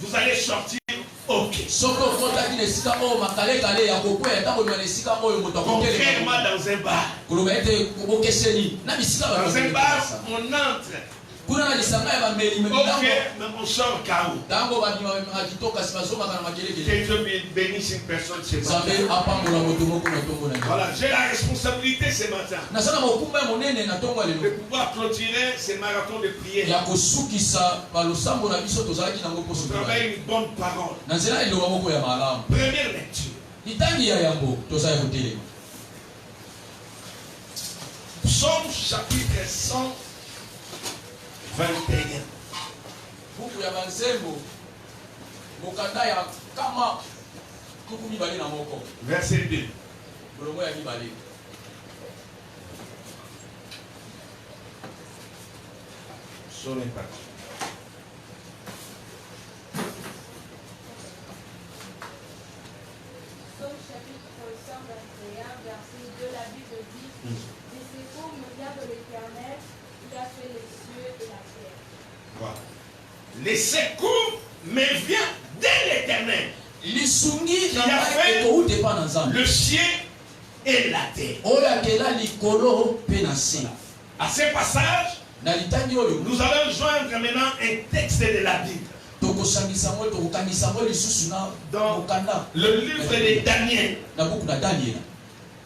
vous allez sortir ok. Contrairement dans un bar. Dans un bar, on entre. Ok, mais on sort KO. Que Dieu bénisse une personne ce matin. Voilà, j'ai la responsabilité ce matin de pouvoir clôturer ces marathons de prière. Vous travaillez une bonne parole. Première lecture. Psaume chapitre 121. Verset 2. Sur l'impact. Psaume chapitre 121, verset 2, la Bible dit des secours me viennent de l'Éternel, il a fait les cieux et la terre. Voilà. Les secours me viennent de l'Éternel. Il a fait le ciel et la terre. À ce passage, nous allons joindre maintenant un texte de la Bible. Dans le livre de Daniel,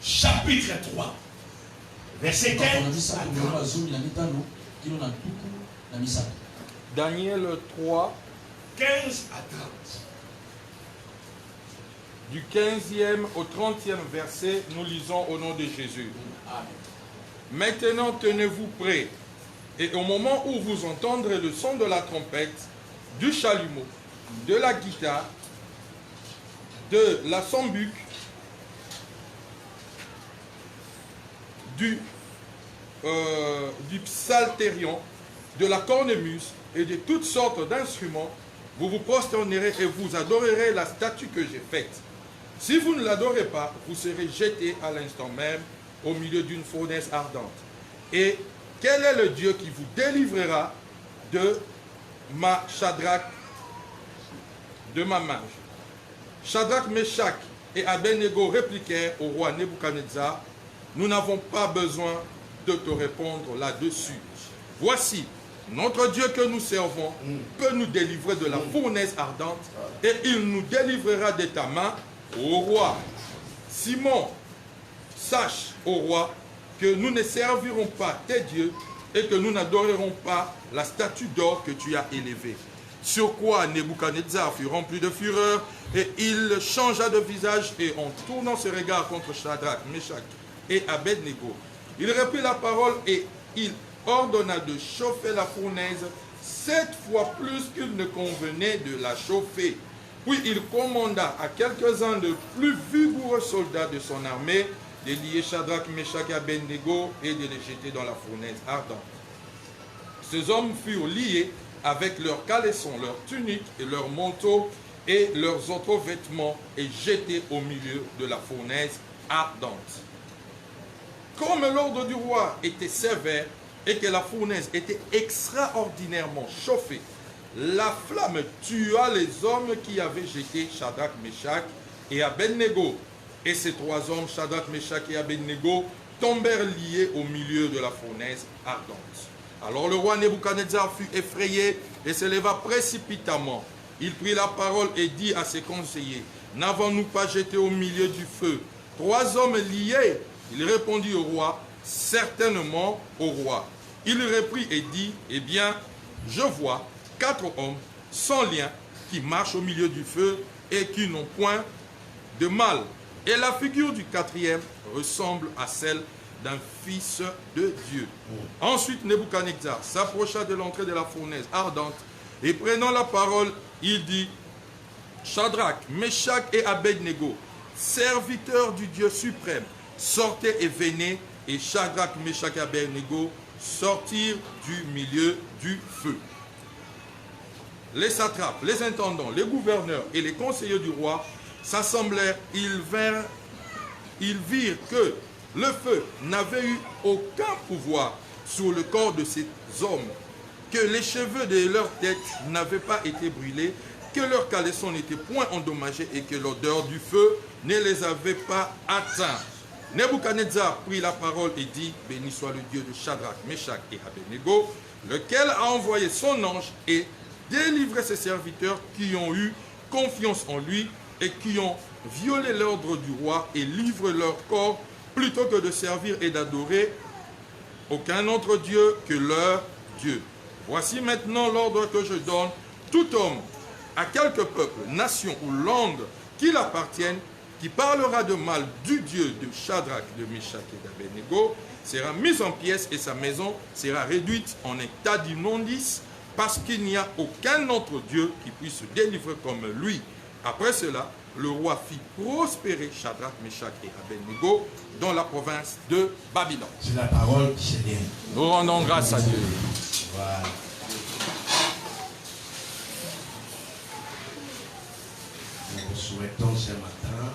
chapitre 3, verset 15 à 30. Daniel 3, 15 à 30. Du 15e au 30e verset, nous lisons au nom de Jésus. Amen. Maintenant, tenez-vous prêts, et au moment où vous entendrez le son de la trompette, du chalumeau, de la guitare, de la sambuc, du psalterion, de la cornemuse et de toutes sortes d'instruments, vous vous prosternerez et vous adorerez la statue que j'ai faite. Si vous ne l'adorez pas, vous serez jetés à l'instant même au milieu d'une fournaise ardente. Et quel est le Dieu qui vous délivrera de ma Shadrach, de ma mage? Shadrach, Meshach et Abednego répliquèrent au roi Nebuchadnezzar, nous n'avons pas besoin de te répondre là-dessus. Voici, notre Dieu que nous servons peut nous délivrer de la fournaise ardente et il nous délivrera de ta main, ô roi. Simon, sache, ô roi, que nous ne servirons pas tes dieux et que nous n'adorerons pas la statue d'or que tu as élevée. Sur quoi Nebuchadnezzar fut rempli de fureur et il changea de visage et en tournant ses regards contre Shadrach, Meshach et Abednego, il reprit la parole et il ordonna de chauffer la fournaise 7 fois plus qu'il ne convenait de la chauffer. Puis il commanda à quelques-uns de plus vigoureux soldats de son armée de lier Shadrach, Meshach et Abednego et de les jeter dans la fournaise ardente. Ces hommes furent liés avec leurs caleçons, leurs tuniques et leurs manteaux et leurs autres vêtements et jetés au milieu de la fournaise ardente. Comme l'ordre du roi était sévère et que la fournaise était extraordinairement chauffée, la flamme tua les hommes qui avaient jeté Shadrach, Meshach et Abednego. Et ces 3 hommes, Shadrach, Meshach et Abednego, tombèrent liés au milieu de la fournaise ardente. Alors le roi Nebuchadnezzar fut effrayé et se leva précipitamment. Il prit la parole et dit à ses conseillers, « N'avons-nous pas jeté au milieu du feu 3 hommes liés ?» Il répondit au roi, « Certainement au roi. » Il reprit et dit, « Eh bien, je vois 4 hommes sans lien qui marchent au milieu du feu et qui n'ont point de mal. Et la figure du 4e ressemble à celle d'un fils de Dieu. » Ensuite, Nebuchadnezzar s'approcha de l'entrée de la fournaise ardente et prenant la parole, il dit, « Shadrach, Meshach et Abednego, serviteurs du Dieu suprême, sortez et venez. » Et Shadrach, Meshach et Abednego sortirent du milieu du feu. Les satrapes, les intendants, les gouverneurs et les conseillers du roi s'assemblèrent. Ils virent que le feu n'avait eu aucun pouvoir sur le corps de ces hommes, que les cheveux de leur tête n'avaient pas été brûlés que leurs caleçons n'étaient point endommagés et que l'odeur du feu ne les avait pas atteints. Nebuchadnezzar prit la parole et dit, béni soit le Dieu de Shadrach, Meshach et Abednego, lequel a envoyé son ange et délivré ses serviteurs qui ont eu confiance en lui et qui ont violé l'ordre du roi et livré leur corps plutôt que de servir et d'adorer aucun autre Dieu que leur Dieu. Voici maintenant l'ordre que je donne. Tout homme, à quelque peuple, nation ou langue qu'il appartienne, qui parlera de mal du Dieu de Shadrach, de Meshach et d'Abednego, sera mis en pièces et sa maison sera réduite en état d'immondice, parce qu'il n'y a aucun autre Dieu qui puisse se délivrer comme lui. Après cela, le roi fit prospérer Shadrach, Meshach et Abednego dans la province de Babylone. C'est la parole du Seigneur. Nous rendons grâce à Dieu. Voilà. Nous vous souhaitons ce matin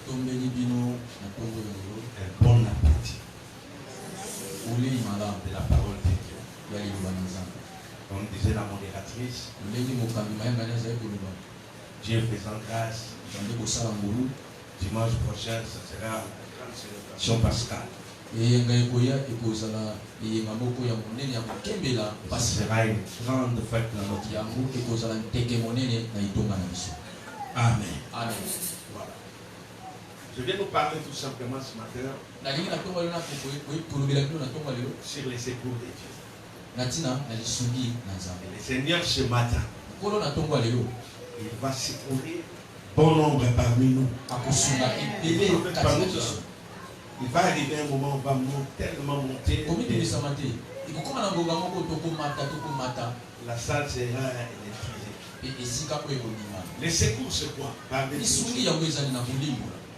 un bon appétit de la parole de Dieu. Comme disait la modératrice, Dieu faisant grâce, dimanche prochain, ce sera une célébration pascale. Ce sera une grande fête dans notre vie. Amen. Amen. Voilà. Je viens nous parler tout simplement ce matin sur les secours de Dieu. Et le Seigneur ce matin, il va secourir bon nombre parmi nous. Il va arriver un moment où on va tellement monter. La salle sera électrisée. Les secours c'est quoi?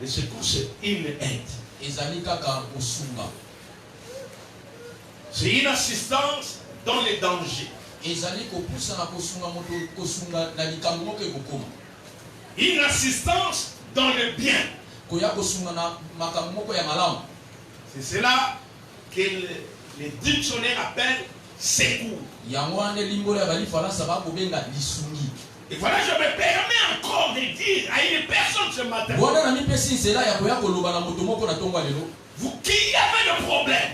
Les secours c'est une aide. C'est une assistance dans les dangers. Une assistance dans le bien. C'est cela que les dictionnaires appellent secours. Et voilà, je me permets encore de dire à une personne ce matin, vous qui avez le problème,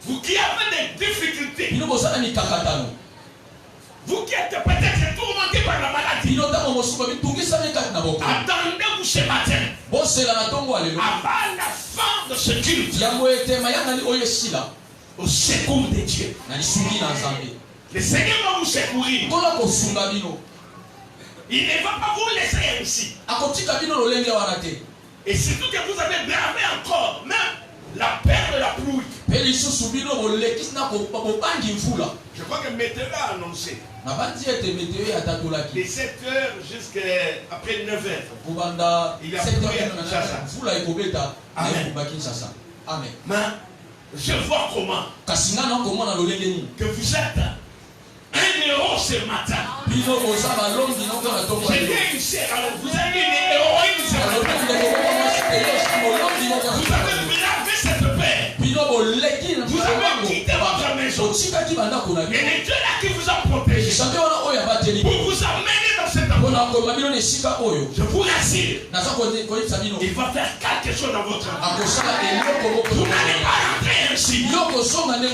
vous qui avez des difficultés, vous qui êtes peut-être tourmenté par la maladie, attendez-vous ce matin avant la fin de ce culte au secours de Dieu. Le Seigneur va vous secourir. Il ne va pas vous laisser ainsi. Et surtout que vous avez bravé encore même la peur de la pluie. Je crois que météo a annoncé de 7h jusqu'à après 9h. Il y a pluie à Kinshasa. Amen. Mais je vois comment que vous êtes un héros ce matin. Vous avez une héroïne ce matin. Vous avez bravé cette paix. Vous avez quitté votre maison. Et le Dieu là qui vous a protégé pour vous amener dans cette endroit. Je vous rassure, il va faire quelque chose dans votre vie. Vous n'allez pas rentrer ainsi. Vous allez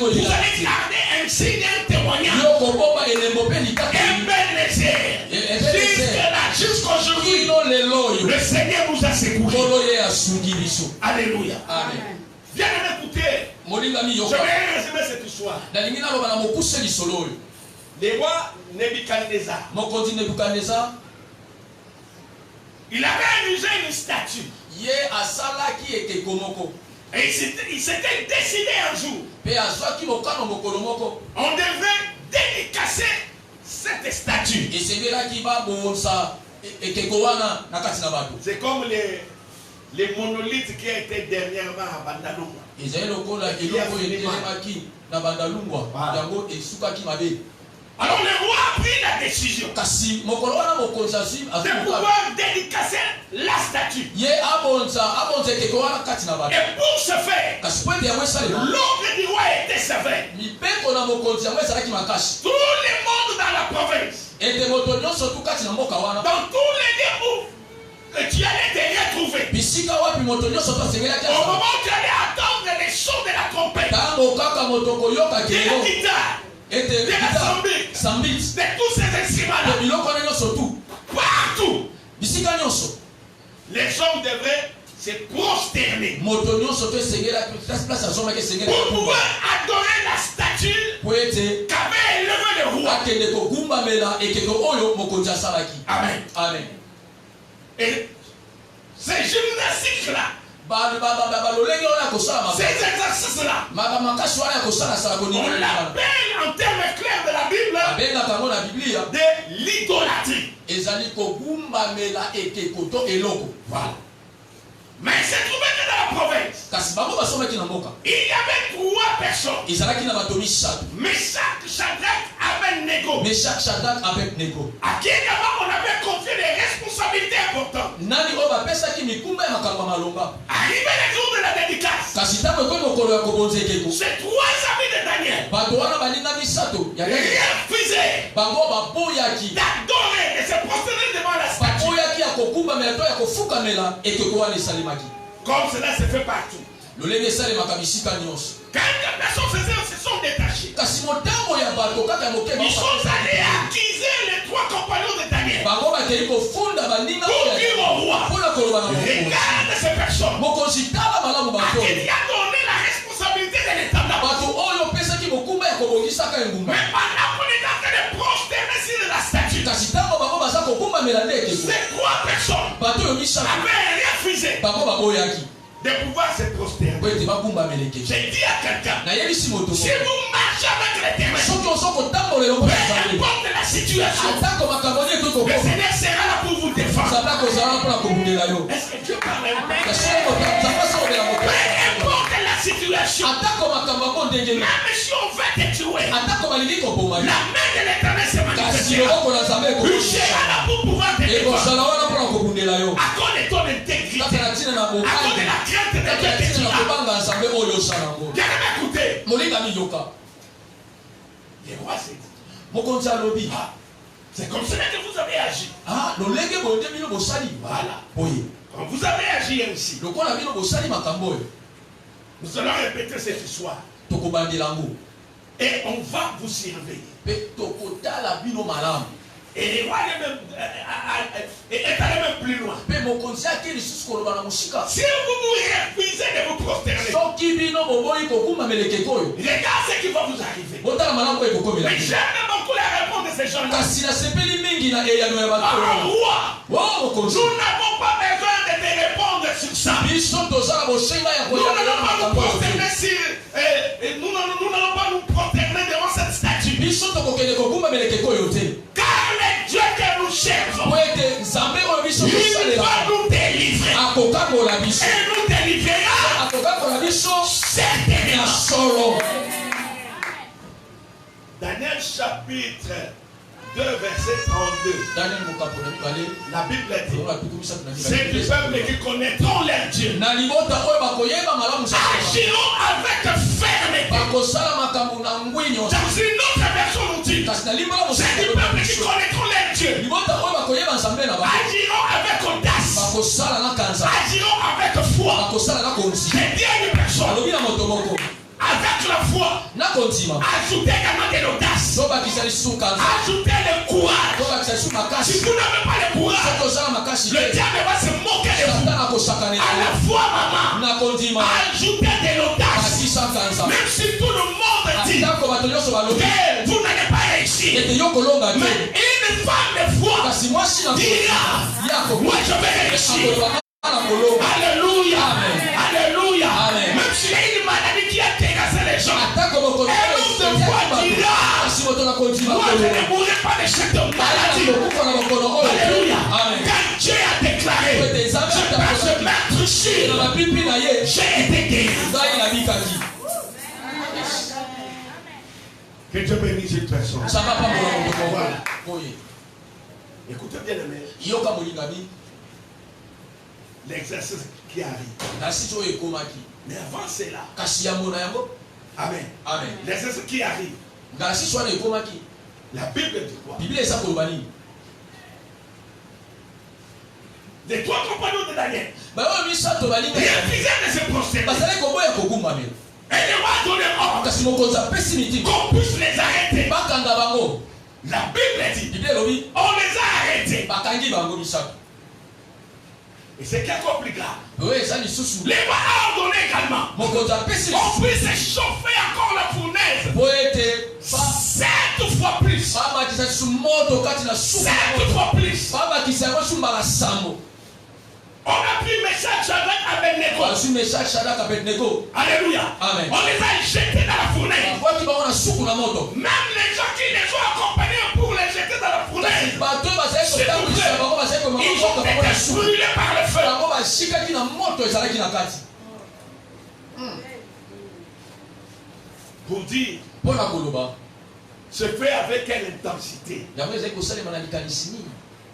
garder un signe, un témoignage. Un bel essai. Jusqu'aujourd'hui, le Seigneur vous a secouru. Alléluia. Amen. Viens m'écouter. Je vais résumer cette histoire. Le roi Nebuchadnezzar, il avait amusé une statue. Et il s'était décidé un jour, on devait dédicacer cette statue. C'est comme les monolithes qui étaient dernièrement à Bandalunga. Alors le roi a pris la décision de pouvoir dédicacer la statue. Et pour ce faire, l'ordre du roi était sévère. Tout le monde dans la province Dans tous les lieux où que tu allais te retrouver, au moment où tu allais attendre les sons de la trompette, de la guitare, de la sambique, de tous ces instruments-là, partout, les hommes devraient se prosterner pour pouvoir adorer la statue qu'avait élevé le roi. Amen. Amen. Et ces gymnastiques-là, ces exercices-là, on l'appelle en termes clairs de la Bible de l'idolâtrie. Voilà. Mais c'est trouvé que dans la province, il y avait 3 personnes. Meshach, Shadrach, Abednego. À qui on avait confié des responsabilités importantes. Arrivé le jour de la dédicace, ces 3 amis de Daniel refusaient d'adorer et se prosterner devant la statue. Comme cela se fait partout. Quand les personnes se sont détachées, ils sont allés accuser les 3 compagnons de Daniel pour dire au roi, regarde ces personnes à qui tu as donné la responsabilité de l'étendard. Mais pendant qu'on est en train de prosterner sur la statue, ces 3 personnes avaient refusé de pouvoir se prosterner. J'ai dit à quelqu'un, si vous marchez avec l'éternel, peu importe la situation, le Seigneur sera là pour vous défendre. Est-ce que Dieu parle? Peu importe la situation, même si on va te tuer, la main de l'éternel se manifestera. Il sera là pour pouvoir te défendre. À cause de ton intégrité, à cause de la crainte de Dieu que tu as. Bien écouté. Le roi s'est dit, c'est comme cela que vous avez agi. Voilà. Quand vous avez agi ainsi, nous allons répéter cette histoire. Et on va vous surveiller. Et le roi est allé même plus loin. Si vous vous refusez de vous prosterner, regarde ce qui va vous arriver. Mais j'aime beaucoup la réponse de ces gens-là. Roi, nous n'avons pas besoin de te répondre sur ça. Nous n'allons pas nous prosterner sur, nous n'allons pas nous prosterner devant cette statue. Car le Dieu que nous cherchons, il va nous délivrer. Et nous délivrera certainement. Daniel chapitre 2 verset 32. La Bible dit, c'est du peuple qui connaîtront leur Dieu, agiront avec fermeté. Dans une autre version nous dit, c'est du peuple qui connaîtront leur Dieu, agiront avec audace, agiront avec foi. C'est bien une personne. Avec la foi, ajoutez également de l'audace, ajoutez le courage. Si vous n'avez pas le courage, le diable va se moquer de vous. À la fois, maman, ajoutez de l'audace. Même si tout le monde dit que vous n'allez pas réussir, mais une femme de foi dira, moi je vais réussir. Alléluia. Alléluia. Même s'il y a une maladie qui a terrassé les gens, un homme de foi dira, moi je ne mourrai pas de cette maladie. Alléluia. Quand Dieu a déclaré, je peux se mettre sur, j'ai été guéri. Que Dieu bénisse cette personne. Voilà. Écoutez bien les mères. L'exercice qui arrive. Mais avant cela, amen. L'exercice qui arrive. La Bible dit quoi? Bible eza koloba nini? Les trois compagnons de Daniel. Baoyo misato balinga. Ils refusaient de se prosterner. Bazali koboya kogumbamela. Et le roi donné ordre Kasi mokonzi apesi miti. qu'on puisse les arrêter. Bakanga bango. La Bible dit, Bible elobi on les a arrêtés. bakangi bango misato. Et c'est quelque plus grave. Oyo eza lisusu. Les rois a ordonné également Mokonzi apesi qu'on lisusu. puisse chauffer encore la fournaise Po ete 7 fois plus. babakisa lisusu moto kati na suka. 7 fois plus. Babakisa yango lisusu mbala sambo. On a pris Meshach, Shadrach, Abednego. Basu Meshach, Shadrach, Abednego. Alléluia. Amen. On les a jetés dans la fournaise. Bafwaki bango na suku na moto. Même les gens qui les ont accompagnés pour les jeter dans la fournaise, Bato bazali kotambwisa bango bazali ils komaka ont bango na été suku. brûlés par le feu. Bango bashikaki na moto ezalaki na kati. Pour dire, Mpo na koloba se fait avec quelle intensité. yango ezali kosalema na likanisi nini.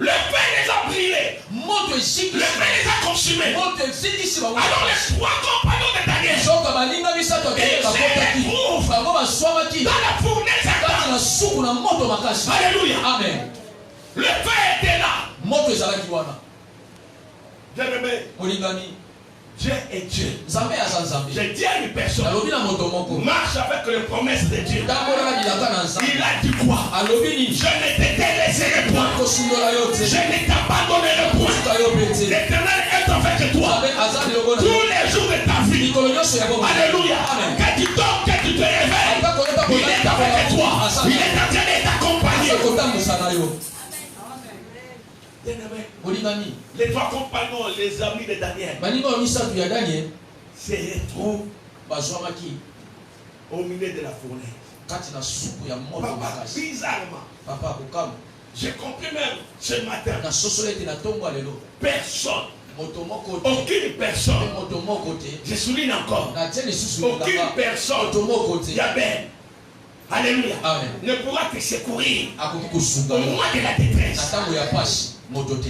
Le feu les a brûlés. Moto Le esikisi feu les a consumés. moto esikisi bango. Alors les trois compagnons de Daniel, soka balinga misato akende bakotaki bango baswamaki dans la fournaise kati ardente. na suku na moto makasi. Alléluia. Amen. Le feu était là. Moto ezalaki wana. Bien-aimé, Molingami Dieu est Dieu. nzambe aza nzambe. J'ai dit à une personne, Alobi na moto moko marche avec les promesses de Dieu. tambola na bilaka na nzambe. Il a dit quoi? Alobi nini? Je ne te délaisserai point. kosundola yo Je te ne t'abandonnerai point. kosuka yo mpe te. L'Éternel est avec toi nzambe aza biloko na tous yo les jours de ta vie. mikolo nyonso ya bomoi. Alléluia. Amen. Que tu dors, que tu te réveilles, ata koleta il est avec toi. asa Il est en train de t'accompagner. kotambusa na yo. Bien-aimé, Molingami les trois compagnons, les amis de Daniel, baninga oyo misato ya Daniel se retrouvent bazwamaki au milieu de la fournaise. kati na suku ya moto Papa, makasi. bizarrement, Papa akokama j'ai compris même ce matin, na sosolo ete na ntongo ya lelo personne, moto moko te aucune personne, moto moko te je souligne encore, na tie lisusu aucune lingaka personne, moto moko te Yahweh, alléluia, Amen. ne pourra te secourir akoki kosunga au yo moment de la na détresse. ntango ya pasi moto te.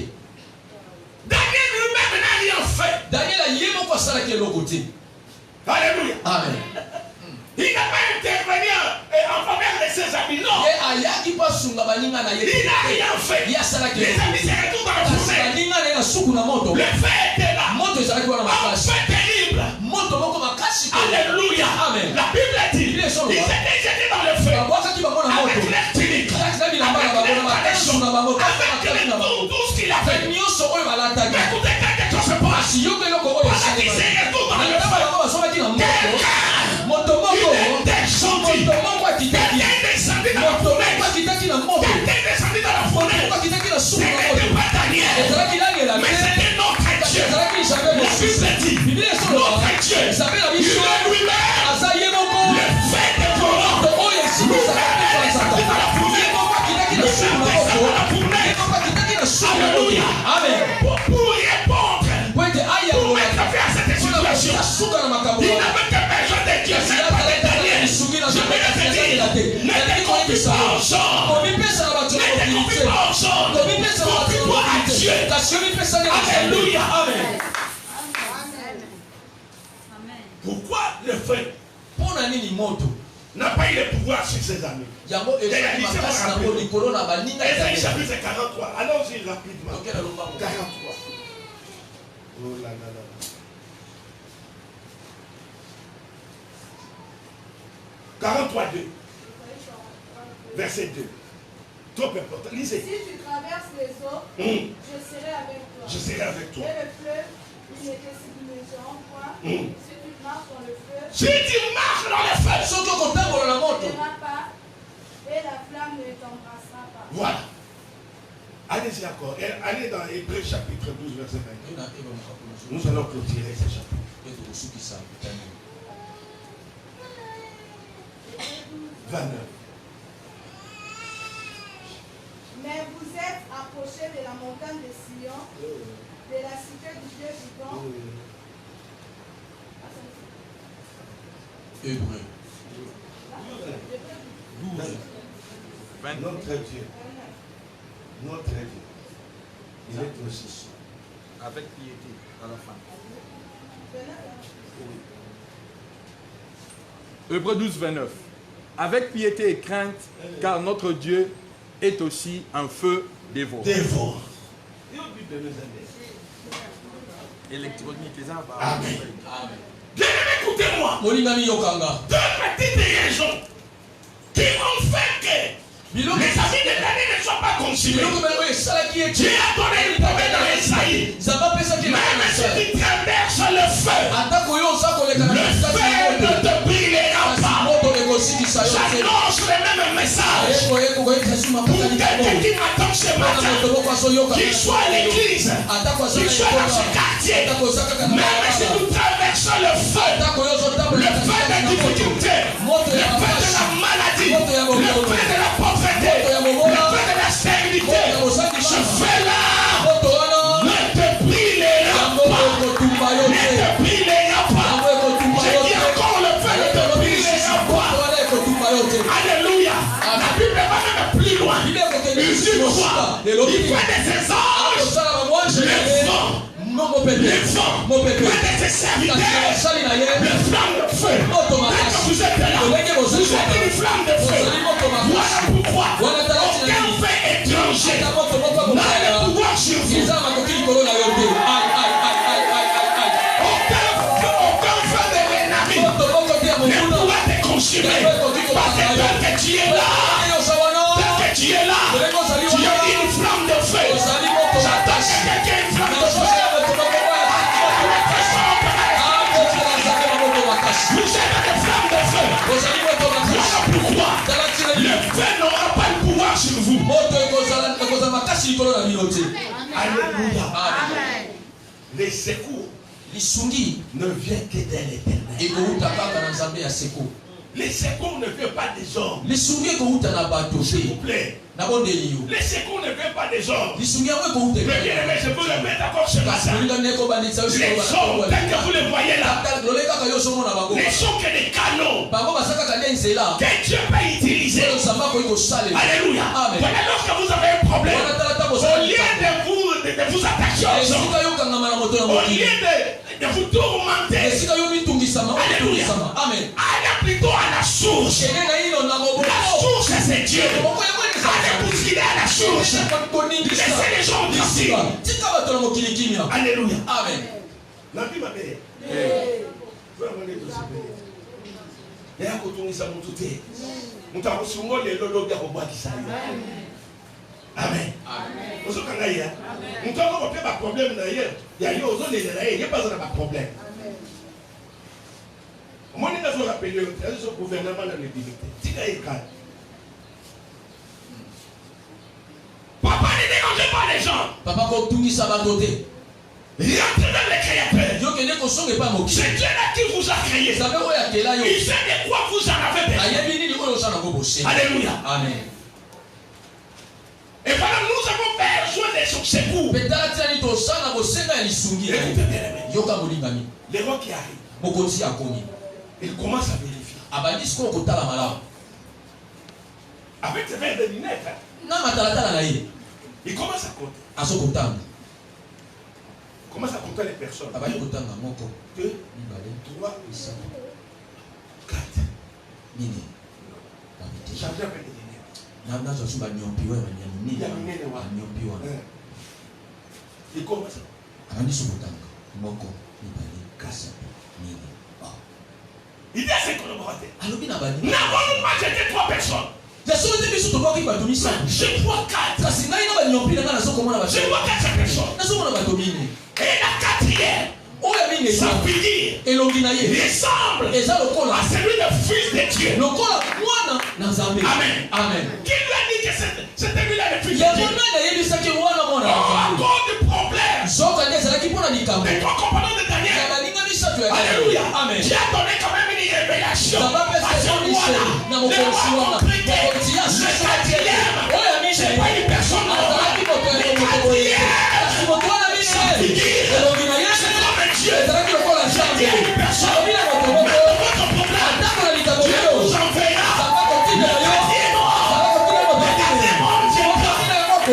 Daniel lui-même n'a rien fait. Daniel aye moko asalaki eloko te. Alléluia. Amen. Il n'a pas intervenu en faveur de ses amis, non. ye ayaki mpo asunga baninga na ye Il n'a rien fait. ye asalaki Les eloko amis te. se retrouvent dans la kasi fournaise. baninga na ye na suku na moto Le feu était là. moto ezalaki wana Un makasi feu terrible. moto moko makasi te. Alléluia. Amen. La Bible dit, Bible est sur le ils roi. étaient jetés dans le feu babwakaki bango na moto avec les tuniques, kati na bilamba na bango na makasu na bango kati na avec makasi na bango tout ce qu'il a fait fait. nyonso oyo balataki. Mais écoutez, quelque chose se passe. kasi yoka eloko oyo Pendant qu'ils se retrouvent dans le ntango feu, bango bazwamaki na moto moto il moko est descendu. moto moko akitaki Quelqu'un est descendu dans la moto moko fournaise. akitaki na moto Quelqu'un est descendu dans la moto fournaise. moko akitaki na Ce suku na n'était moto pas Daniel, ezalaki langela mais te c'était notre kasi Dieu. ezalaki nzambe La mosusu. Bible dit, biblia esoloba notre Dieu, nzambe na il biso est lui-même aza ye moko le fait de corrompre. moto oyo esikisaka mpesanzaka ye moko akitaki na suku na moto ye moko akitaki na suku na moto. Amen. Pour répondre, po ete pour ayakola mettre fin à cette mpona situation, kosia suka na makambo il wana n'avait que besoin de Dieu. kasi C'est pas de yazalaki Daniel. lisuki na Je nzambe vais kasi te yazalela te dire, ne yazalaki te confie koyebisa pas aux gens. komipesa na bato Ne na te mokili confie te pas aux gens. komipesa na bato na Confie-toi à mokili Dieu. te kasi yo mipesani na nzambe. Alléluia. Amen. Pourquoi le feu mpona nini moto n'a pas eu le pouvoir sur ses amis? yango ezalaki makasi nango likolo na baninga Ésaïe ya chapitre 43. Allons-y rapidement. tokela lombango 43. Oh là là là. 43, 2. Verset 2. Trop important. Lisez. Si tu traverses les eaux, Hum. je serai avec toi. Je serai avec toi. Et le fleuve, ils ne seront point. Hum. Si tu marches dans le feu, Si tu marches dans le feu, soki okotambola na tu ne moto verras pas, et la flamme ne t'embrassera pas. voilà. Allez-y encore. Allez dans Hébreux chapitre 12, verset 20. Nous allons clôturer ce chapitre. ete kosukisa bitani 29. Mais vous êtes approchés de la montagne de Sion, de la cité du Dieu vivant. Hébreu 20. Notre Dieu. Notre Dieu. Il est aussi. Avec piété à la fin. Hébreux 12, 29. avec piété et crainte, car notre Dieu est aussi un feu dévorant. Amen. Bien, écoutez-moi. Deux petites raisons qui ont fait que les amis de l'année ne soient pas consumés. Dieu a donné une promesse dans Esaïe. Même si tu traverses le feu ne te brûlera pas. J'annonce le même message pour quelqu'un qui m'attend ce matin, qu'il soit à l'église, qu'il soit dans ce quartier. Même si tu traverses le feu de difficulté, le feu de la maladie, le feu de la pauvreté, le feu de la stérilité, ce feu-là ne te brûlera pas. Ne te brûlera pas. Je dis encore, le feu ne te brûlera pas. Alléluia. La Bible va même plus loin. Il dit quoi? Il fait des anges, les vents, de ses serviteurs, le flamme de feu. Quand vous êtes là, vous êtes une flamme de feu. Voilà pourquoi aucun feu étranger n'a le pouvoir sur vous. Aucun feu de l'ennemi ne pourra te consumer. Parce que tel que tu es là, tu es une flamme de feu. J'attends que quelqu'un ait une flamme de feu. Vous êtes des flammes de feu. Voilà pourquoi le feu n'aura pas le pouvoir sur vous. Alléluia. Amen. Les secours ne viennent que de l'Éternel. Les secours ne viennent pas des hommes. S'il vous plaît. Les secours ne viennent pas des hommes. Mais bien aimé, je peux le mettre d'accord ce matin. Les hommes, tel que vous les voyez là, ne sont que des canaux que Dieu peut utiliser. Alléluia. Voilà, lorsque vous avez un problème, au lieu de vous attacher aux hommes, au lieu de vous tourmenter, alléluia, allez plutôt à la source. La source, c'est Dieu. Allez bousculer à la source. Laissez les gens d'ici. Alléluia. Amen. La vie m'a payé. Amen. Vous avez un problème d'ailleurs. Il y a pas de problème. Moi, je vais rappeler le gouvernement de la République. Papa ne dérangez pas les gens. Papa, il entre dans les créateurs. C'est Dieu là qui vous a créé. Il sait de quoi vous en avez besoin. Alléluia. Amen. Et voilà, nous avons besoin de ce secours. Écoutez bien, les rois qui arrivent, ils commencent à vérifier. Avec ses verres de lunettes, il commence à compter. Il commence à compter les personnes. 2, 3, 4. Chargez avec les lunettes. Il commence. Il dit à ses collaborateurs, n'avons-nous pas jeté 3 personnes? Je vois 4. Je vois 4 personnes. Et la 4e, sa figure ressemble à celui du Fils de Dieu. Amen. Amen. Qui lui a dit que c'était lui là le Fils de Dieu? À cause du problème de ton compagnon de Daniel. Alléluia. Amen. Dieu a donné quand même une révélation à ce roi-là. Le roi a compris que le 4e, c'est pas une personne normale. Le 4e, sa figure, c'est comme Dieu. C'est une personne. Mais votre problème, Dieu vous enverra. Le 4e homme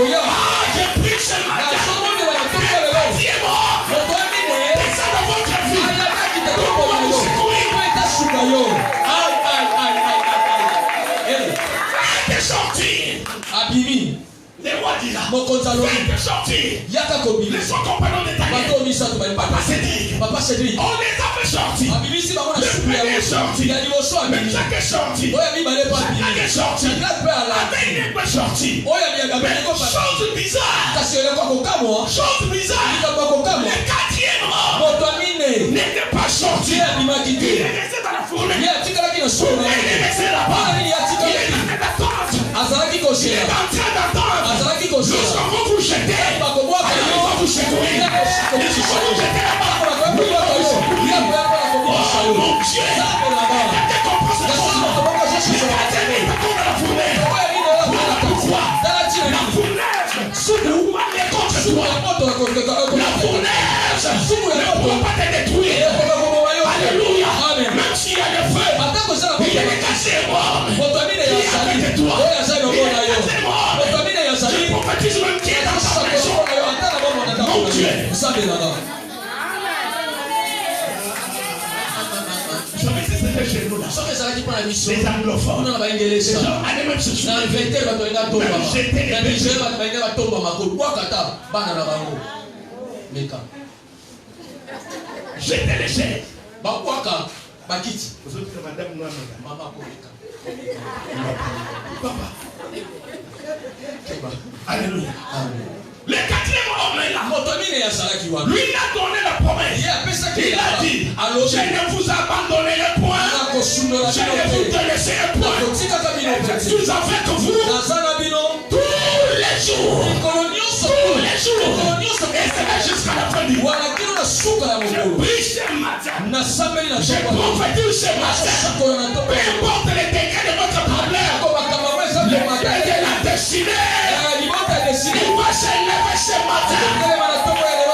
viendra. Je prie ce matin. Le 4e homme, c'est ça dans votre vie. Pour vous secourir. faites sortir les 100 compagnons de Daniel. Papa Cédric, on les a fait sortir. Le premier est sorti. Meshach est sorti. Shadrach est sorti. Abednego est sorti. Mais chose bizarre. Chose bizarre. Le quatrième homme n'était pas sorti. Il est resté dans la fournaise. Il est resté là-bas. Il est en train d'attendre. Il est en train d'attendre. Lorsqu'on va vous jeter, il va vous secourir. Lorsqu'on va vous jeter là-bas, oh mon Dieu, quelqu'un comprend cette chose. Il est atterri dans la fournaise. Pourquoi? La fournaise ne va pas contre toi. La fournaise ne pourra pas te détruire. Alléluia. Même s'il y a le feu, il est cassé mort. Il est avec toi. Je prophétise même qui est dans sa maison. Mon Dieu. Les anglophones, les gens allaient même se souvenir. J'étais les chefs. Alléluia. Le quatrième homme est là. Lui il a donné la promesse. Il a dit, je ne vous abandonnerai point. Je ne vous délaisserai point. Je suis avec vous tous les jours. Tous les jours. Et c'est jusqu'à la fin du mois. Je prie ce matin. Je prophétise ce matin. Peu importe les degrés de votre problème. Le modèle de la destinée. Il va s'élever ce matin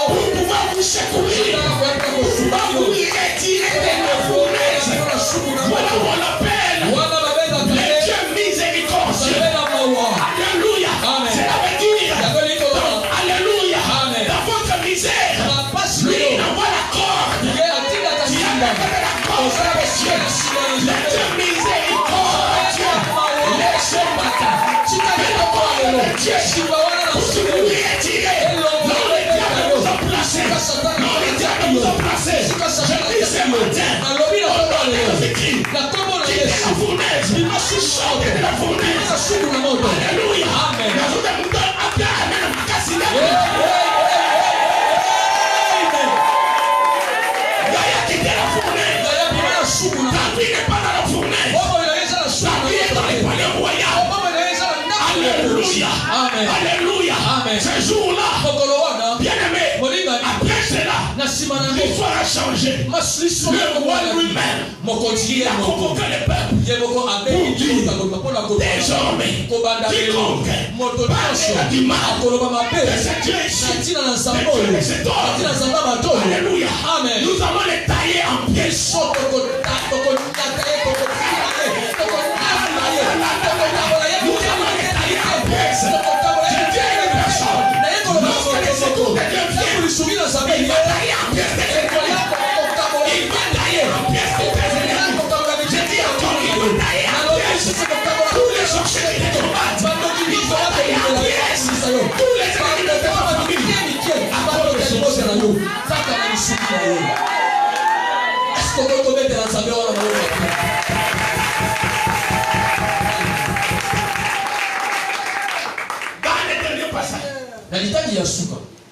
pour pouvoir vous secourir, pour pouvoir vous retirer de la fournaise. Voilà on l'appelle le Dieu miséricordieux. Alléluia. Cela veut dire, alléluia, dans votre misère, lui envoie la corde. Tu as besoin de la corde. Le Dieu miséricordieux. Laisse ce matin. Le Dieu pour vous retirer. Non, les diables vous ont placé. Non, les diables vous ont placé. Je dis ce matin, au nom de Jésus-Christ, qui est la fournaise, il sortez de la fournaise. Alléluia. Amen. Gaïa quitté la fournaise. Ta vie n'est pas dans la fournaise. Ta vie est dans les palais royaux. Alléluia. Amen. Alléluia. Amen. Ce jour-là, bien-aimé, après cela, l'histoire a changé. Le roi lui-même, il a convoqué le peuple pour dire, désormais, quiconque parlera du mal de ce Dieu ici, de cet homme, alléluia, nous allons les tailler en pièces.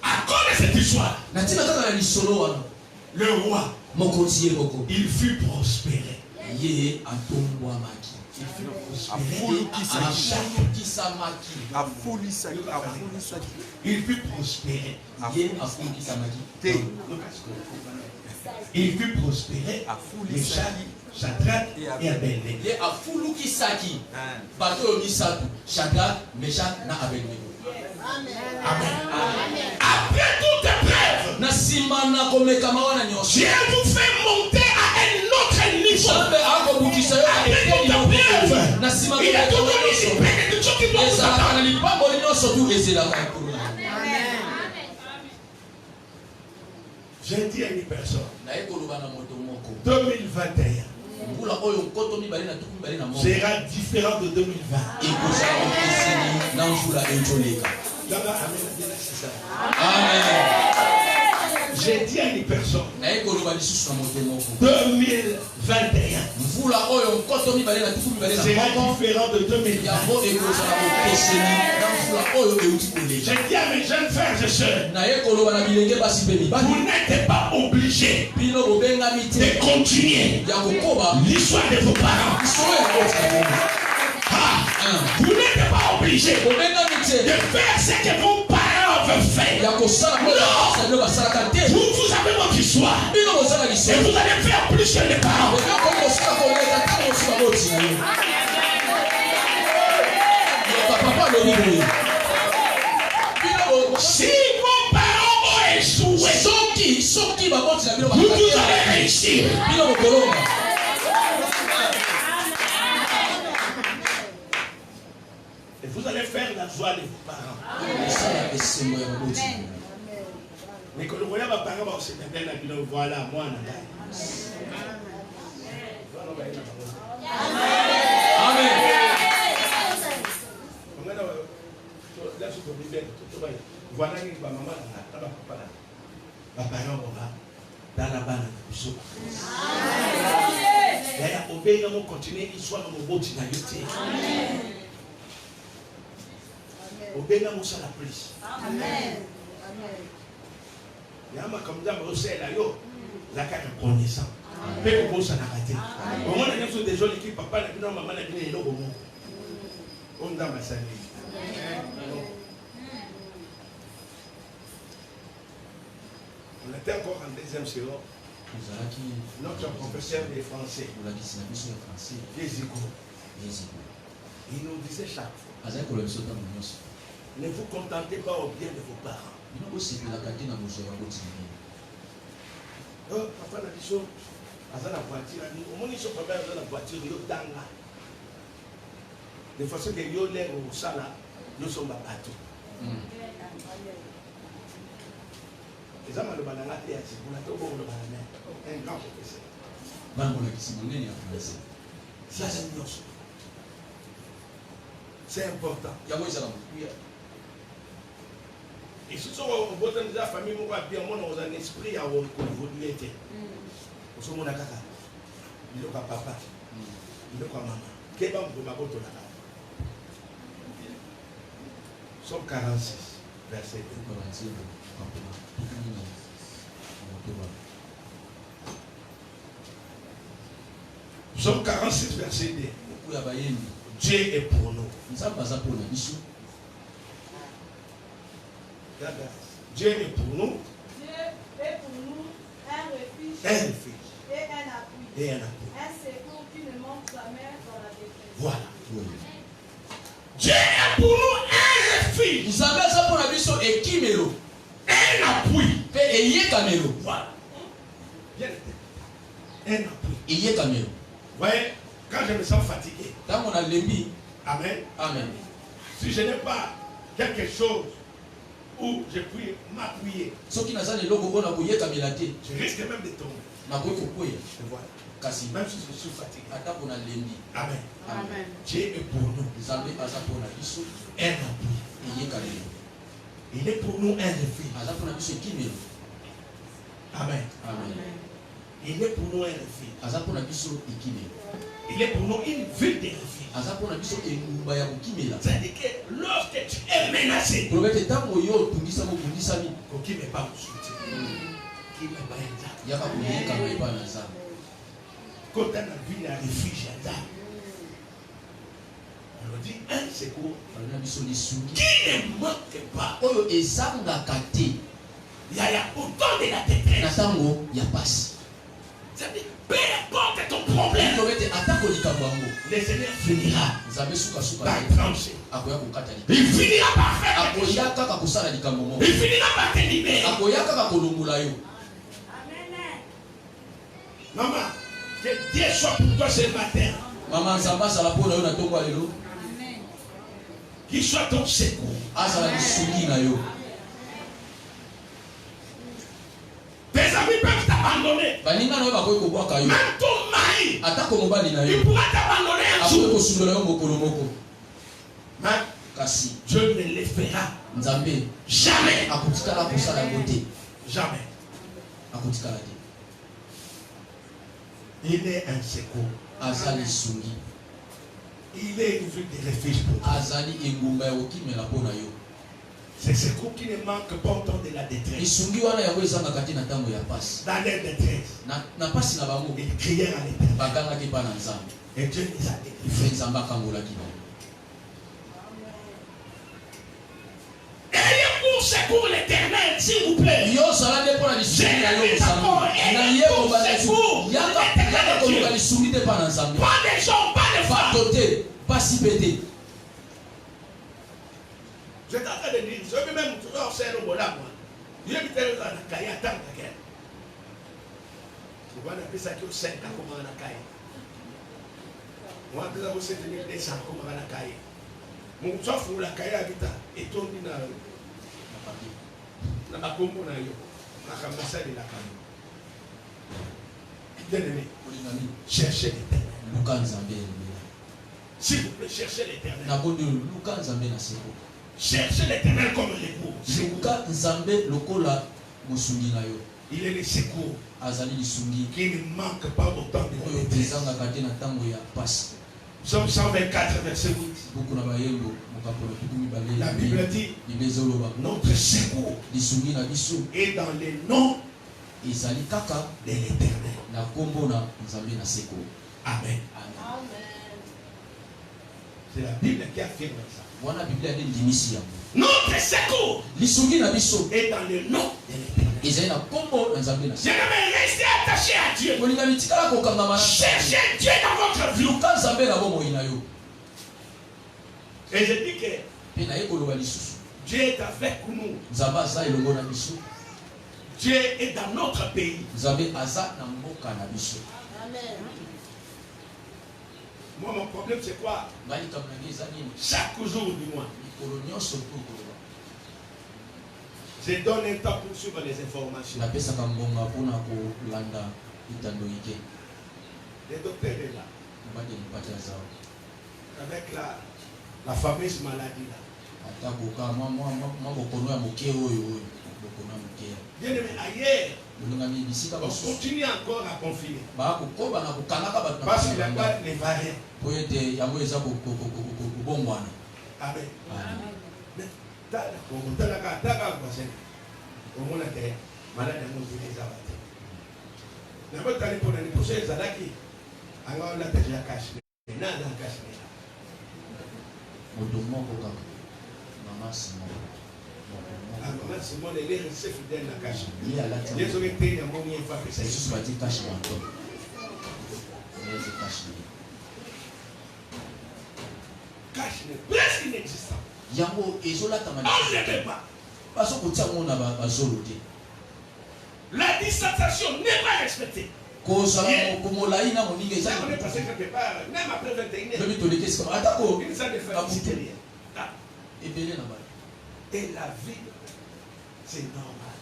À cause de cette histoire, le roi, il fut prospéré. Il fut prospéré. Il fut prospéré. Meshach, Shadrach et Abednego. Amen. Après toute épreuve, Dieu vous fait monter à un autre niveau. Après toute épreuve, il a tout donné ici, plein de choses qui doivent vous attendre. J'ai dit à une personne, 2021 sera différent de 2020. Amen. J'ai dit à une personne 2021. C'est différent de 2020. J'ai dit à mes jeunes frères et sœurs, vous n'êtes pas obligés de continuer l'histoire de vos parents. Vous n'êtes pas obligé de faire ce que vos parents veulent faire. Non. Vous avez votre histoire. Et vous allez faire plus que les parents. Si vos parents ont échoué, vous allez réussir. Et vous allez faire la joie de vos parents. Mais quand vous voyez vos parents, c'est voilà, moi, Amen. Voilà que ma maman ma parent dans la banane. Obéir à mon continuer l'histoire de mon beau tinayuté. Obéir à mon la police. Amen. Yama comme ça, vous savez là, la carte connaissant. Mais vous ça n'a raté. Au moins, il y a des gens qui papa n'a plus maman n'a plus au monde. On a ma salle. On était encore en deuxième séance. Notre professeur de français, il nous disait chaque fois, ne vous contentez pas au bien de vos parents. Papa n'a dit ça, dans la voiture, au moins ils sont pas dans la voiture, ils sont dans la. De façon que ils l'air au sala, nous sommes bateau. Les hommes le banana terre, c'est pour la tobo le banana. Un grand professeur. Ça c'est important. Et ce sont au bottom de la famille, on va bien mon un esprit à vous évoluer. Nous sommes à Kaka. Il est au papa. Il est au maman. Qu'est-ce que vous m'avez dit là? Somme 46, verset 2. Somme 46, verset 2. Dieu est pour nous. Dieu est pour nous. Dieu est pour nous un refuge, Un refuge et un appui. et un appui. Un secours qui ne manque jamais dans la détresse. Voilà. Dieu est pour nous un refuge. Un appui. Voilà. Bien. Un appui. Vous voyez, quand je me sens fatigué, amen. Amen. Si je n'ai pas quelque chose où je puis m'appuyer, je risque même de tomber. Voilà. Même si je suis fatigué. Amen. Amen. Dieu est pour nous un appui. Il est pour nous un refuge. Amen. Il est pour nous un refuge. Il est pour nous une ville de refuge. C'est-à-dire que lorsque tu es menacé, qui ne met pas au soutien, qui ne met pas quand on a vu un refuge, on dit un secours qui ne manque pas. Il y a autant de la détresse. C'est-à-dire, peu importe ton problème, le Seigneur finira par trancher. Il finira par faire quelque chose. Il finira par te libérer. Maman, que Dieu soit pour toi ce matin. Qu'il soit ton secours. Tes amis peuvent t'abandonner. Même ton mari, il pourra t'abandonner un jour. Mais Dieu ne les fera jamais. Jamais. Il est un secours. Il est une ville de refuge pour toi. C'est ce secours qui ne manque pas au temps de la détresse. Dans les détresse, ils crièrent à l'Éternel. Et Dieu les a délivrés. Ayez pour secours l'Éternel, s'il vous plaît. J'ai mis d'accord. Ayez pour secours l'Éternel. Pas des gens, pas des femmes. Je suis en train de dire, je vais même toujours faire le bonheur. Je vais me dire, je vais me dire, je vais me dire, je vais me dire, moi, je vais me dire, je vais me dire, je vais me dire, cherchez l'Éternel. S'il vous plaît, cherchez l'Éternel. Cherchez l'Éternel comme l'époux. Il est le secours qui ne manque pas autant de détresse. Psaume 124, verset 8. La Bible dit, notre secours est dans les noms de l'Éternel. Amen. C'est la Bible qui affirme ça. Notre secours est dans le nom de l'Éternel. Jamais restez attaché à Dieu. Cherchez Dieu dans votre vie. Et je dis que Dieu est avec nous. Dieu est dans notre pays. Amen. Moi, mon problème, c'est quoi? Chaque jour du mois, je donne un temps pour suivre les informations. Le docteur est là. Avec la fameuse maladie là. Bien aimé, ailleurs, on continue encore à confiner. Parce qu'il n'y a pas les variants. Amen. Simon est resté fidèle à Cache. Désolé, il y a mon lien pas fait ça. Cache n'est presque inexistant. On ne peut pas. La distanciation n'est pas respectée. On est passé quelque part, même après 21 heures. Et la vie, c'est normal.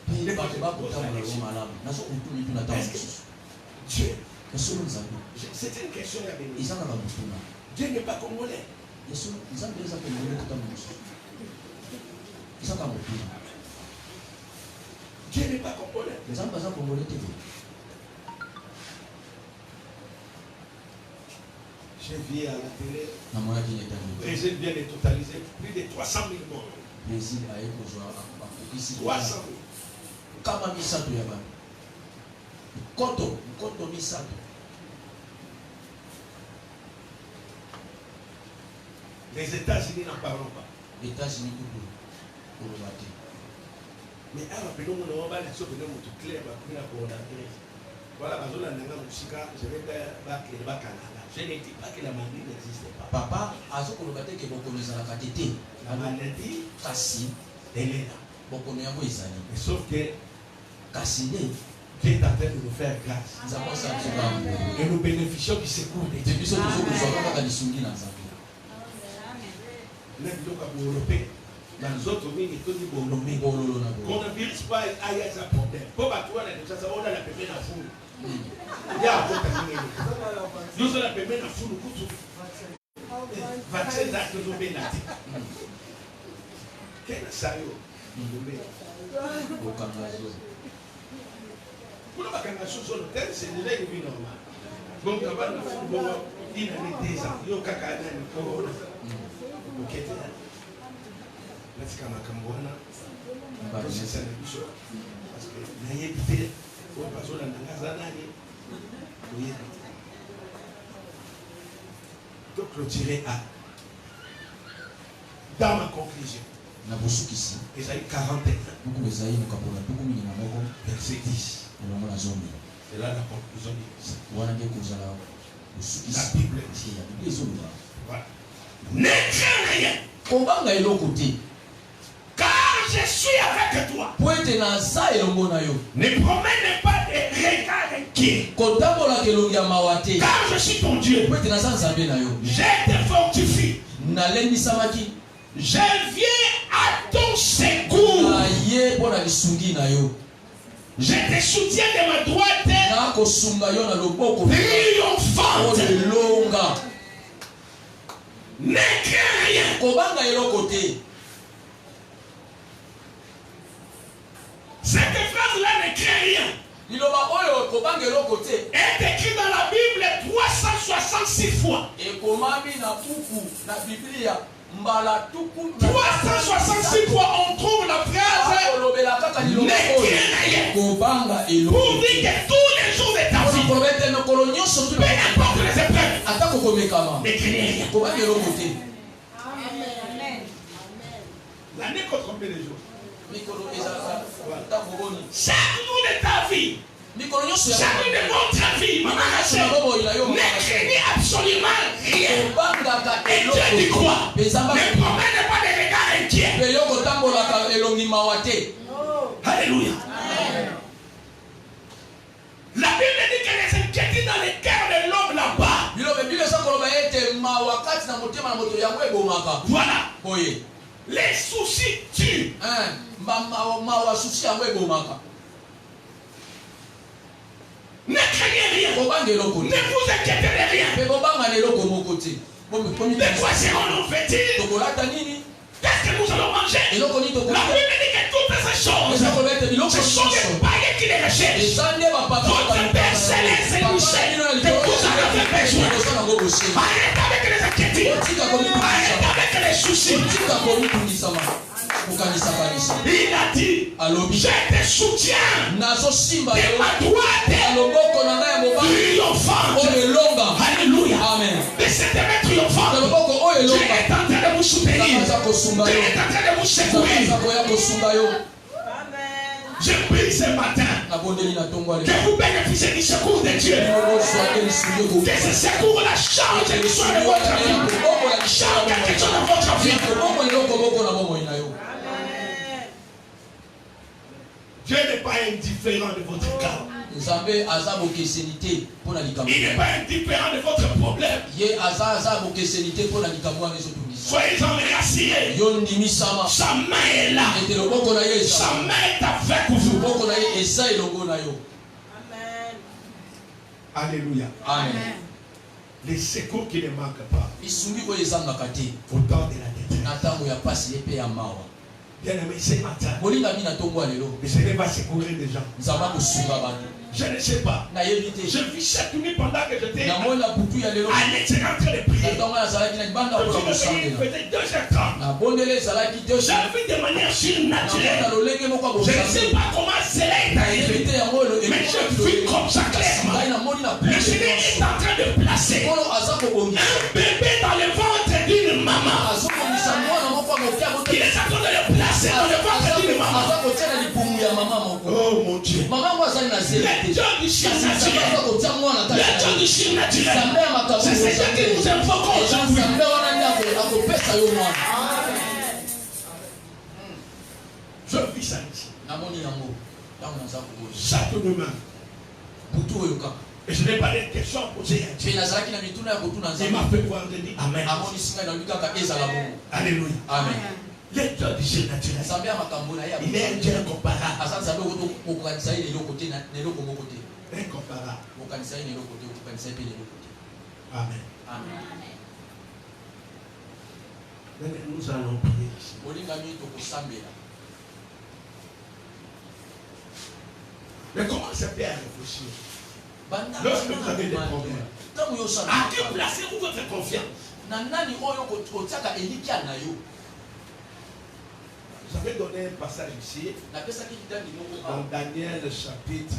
Dieu, c'est une question à venir. Dieu n'est pas congolais. Dieu n'est pas congolais. Je viens à la télé. Et je viens de totaliser plus de 300 000 morts. 300 000. Kama misato ya bana. Koto misato. Les États-Unis n'en parlons pas. Les États-Unis pour le matin. Mais alors, nous avons la chose tout clair pour la coronavirus. Voilà, je vais je ne dis pas que la maladie n'existe pas. Papa, la maladie, elle est là. Mais sauf que Dieu est en train de nous faire grâce. Et nous bénéficions du secours de Dieu. Dans les autres pays, il faut dire coronavirus, pas ailleurs, ça problème. Pour battre, on a la pépé dans la foule. Il y a un peu de nous, on a la pépé dans la foule. Vaccin d'acte de bénéfice. Quel sayo? Pour le vacances sur l'hôtel, c'est déjà une vie normale. Bon, quand on a football, il y a des ans, il y a caca dans le corps. Ok, là, c'est comme un Cambouana. C'est ça le bichot. Parce que il y a des filles, on passe dans la Gazanani. Oui. Donc, clôturer à. Dans ma conclusion. Ésaïe 41. Verset 10. C'est là la conclusion de la Bible dit. Voilà. Ne crains rien. Car je suis avec toi. Ne promène pas des regards inquiets. Car je suis ton Dieu. Je te fortifie. Je viens à ton secours. Je te soutiens de ma droite. Triomphante. Ne crains rien. Cette phrase-là ne craint rien. Est écrit dans la Bible 366 fois. 366 fois on trouve la phrase ne crains rien. Pour dire que tous les jours de ta vie, peu importe les épreuves, ne crains rien. L'année compte combien de jours? Chaque jour de ta vie, chaque jour de notre vie, ne craignez absolument rien. Et Dieu dit quoi? Ne promène pas des regards inquiets. Alléluia. La Bible dit que les inquiétudes dans les cœurs de l'homme là-bas. Voilà. Les soucis tuent. Ne craignez rien. Ne vous inquiétez de rien. De quoi serons-nous vêtus? Qu'est-ce que nous allons manger? La Bible dit que toutes ces choses, ce sont des païens qui les recherchent. Votre Père Céleste nous sait que vous en avez besoin. Arrête avec les inquiétudes. Arrête avec les soucis. Il a dit, je te soutiens de ma droite triomphante. Alléluia. De cette main triomphante, Dieu est en train de vous soutenir. Dieu est en train de vous secourir. Je prie ce matin que vous bénéficiez du secours de Dieu. Que ce secours-là change l'histoire de votre vie. Change quelque chose dans votre vie. Dieu n'est pas indifférent de votre cas. Il n'est pas indifférent de votre problème. Soyez-en rassurés. Sa main est là. Sa main est avec vous. Alléluia. Amen. Les secours qui ne manquent pas. Au temps de la détresse. Bien-aimé, ce matin, mais ce n'est pas secourir des gens. Je ne sais pas. Je vis cette nuit pendant que j'étais à l'extérieur en train de prier. Il faisait 2h30. J'ai vu de manière surnaturelle. Je ne sais pas comment cela est arrivé. Mais je vis comme ça clairement. Le Seigneur est en train de placer un bébé dans le ventre d'une maman. Il est en train de le placer dans le ventre d'une maman. Oh mon Dieu. Le Dieu du surnaturel. Le Dieu du surnaturel. C'est ce que nous invoquons aujourd'hui. Je vis ça ici. Chaque demain. Et je n'ai pas de questions à poser à Dieu. Il m'a fait voir de dire Amen. Alléluia. Amen. Le Dieu du surnaturel. Il est un Dieu incomparable. Incomparable. Amen. Amen. Nous allons prier. Mais comment ça fait à réfléchir? Lorsque vous avez des problèmes, à qui placez-vous votre confiance? Vous avez donné un passage ici dans Daniel chapitre,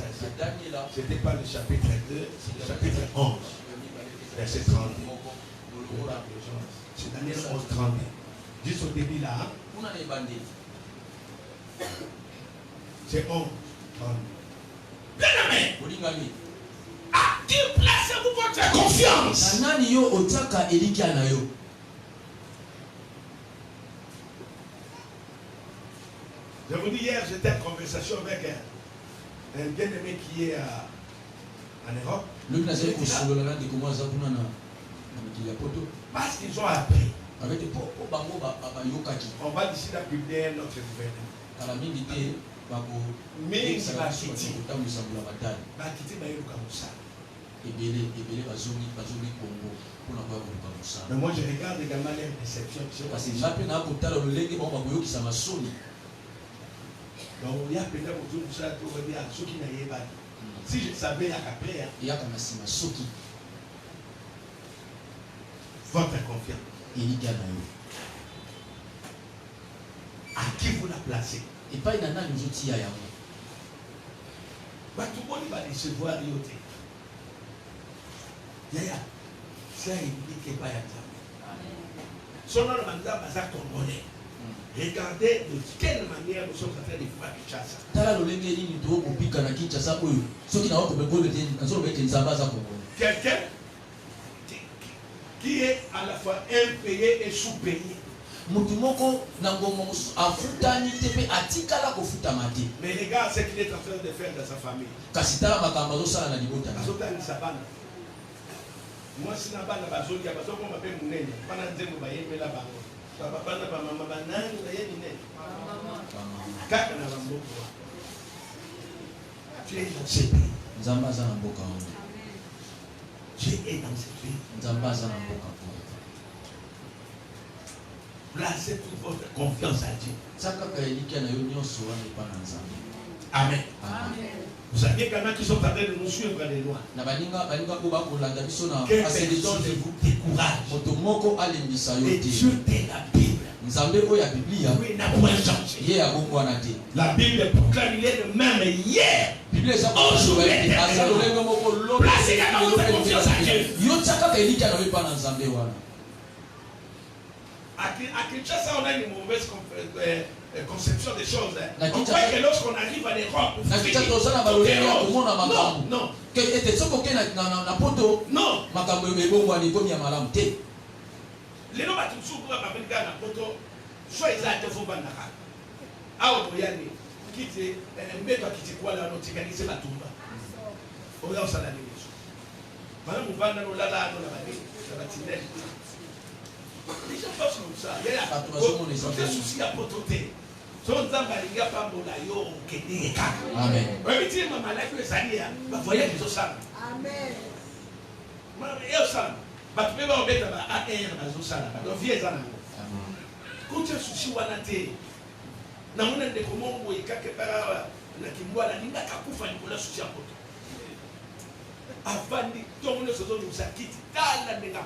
c'était pas le chapitre 2, c'est le chapitre 11, verset 30. C'est Daniel 11, 30. Juste au début là, c'est 11, 30. Bien aimé, à qui placez-vous votre confiance? Je vous dis, hier, j'étais en conversation avec un bien-aimé qui est en Europe. Parce qu'ils ont appris. On va d'ici la publier notre gouvernement. Mais il va quitter. Mais moi je regarde également les réceptions. Donc il y a peut-être ceux qui n'avaient pas. Si je savais après, votre confiance. À qui vous la placez? Et pas une année nous outils à tout le monde va recevoir l'IOT. Yaya, ça il dit que pas y a son nom de congolais. Regardez de quelle manière nous sommes en train de voir Kinshasa. Quelqu'un qui est à la fois impayé et sous-payé. Mais regarde ce qu'il est en train de faire dans sa famille. Moi, si je suis tu es dans ce pays. Tu es dans ce pays. Placez toute votre confiance à Dieu. Amen. Vous savez qu'il y en a qui sont en train de nous suivre les lois. Que personne ne vous décourage. Et Dieu est la Bible. Oui, n'a point changé. La Bible proclame il est le même hier. Aujourd'hui, placez également votre confiance à Dieu. À Kinshasa, on a une mauvaise conception des choses. On croit que lorsqu'on arrive à l'Europe, non. Les noms sont souvent avec la poto, soit ils ont été faux bandaka. Ah, Oboyani, qui était un mec qui était quoi là, on t'y gagne, c'est la tombe. On va au salarié. Madame Moubana, on l'a là, on l'a dit, ça va t'y. Les gens pensent comme ça. Il y a des soucis à pototer. Son zambalinga pambola yo kedeka. Amen. Oui, tu m'as malade que ça y est. Bah voyez les osam. Amen. Mais osam. Bah tu peux pas mettre à un dans osam. Donc viens ça. Quand tu as souci wanate. Na mona de comment vous y quelque part na kimbwa la ninga kakufa ni kula souci à poto. Avant de tout le monde se donne nous quitte dans la néga.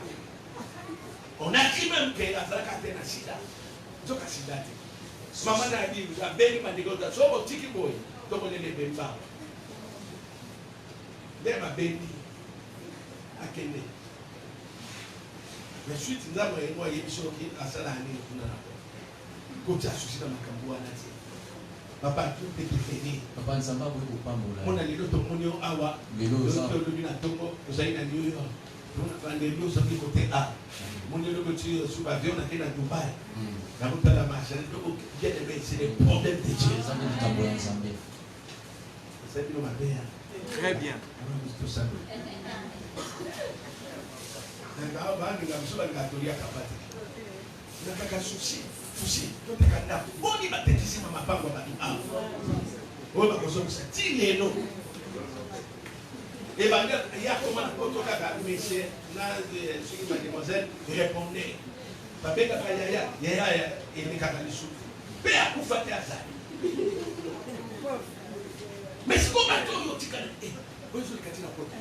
On a cru même que la Zalaka était sida. Donc à sida. Maman a dit, vous avez béni ma dégoûte. So mon tiki boy, donc on est les bemba. Dès ma béni à Kenya. Mais suite nous avons moi il y a chose qui a ça l'année pour nous. Quand tu as souci dans ma camboua là. Papa tout est fini. Papa ne s'en va beaucoup pas mon là. On a les autres monio awa. Les autres le mina tongo, vous avez na New York. On a les autres qui côté A. Mon Dieu, le petit sous avion, on a été à Dubaï. La route à la marche, c'est des problèmes de Dieu. Très bien. Et bien, il y a comment monsieur, mademoiselle, répondez. babeka yaya yaya elekaka lisusu pe akufa te azali mais siko bato oyo tikala oyo ezoleka tina poto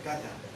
kata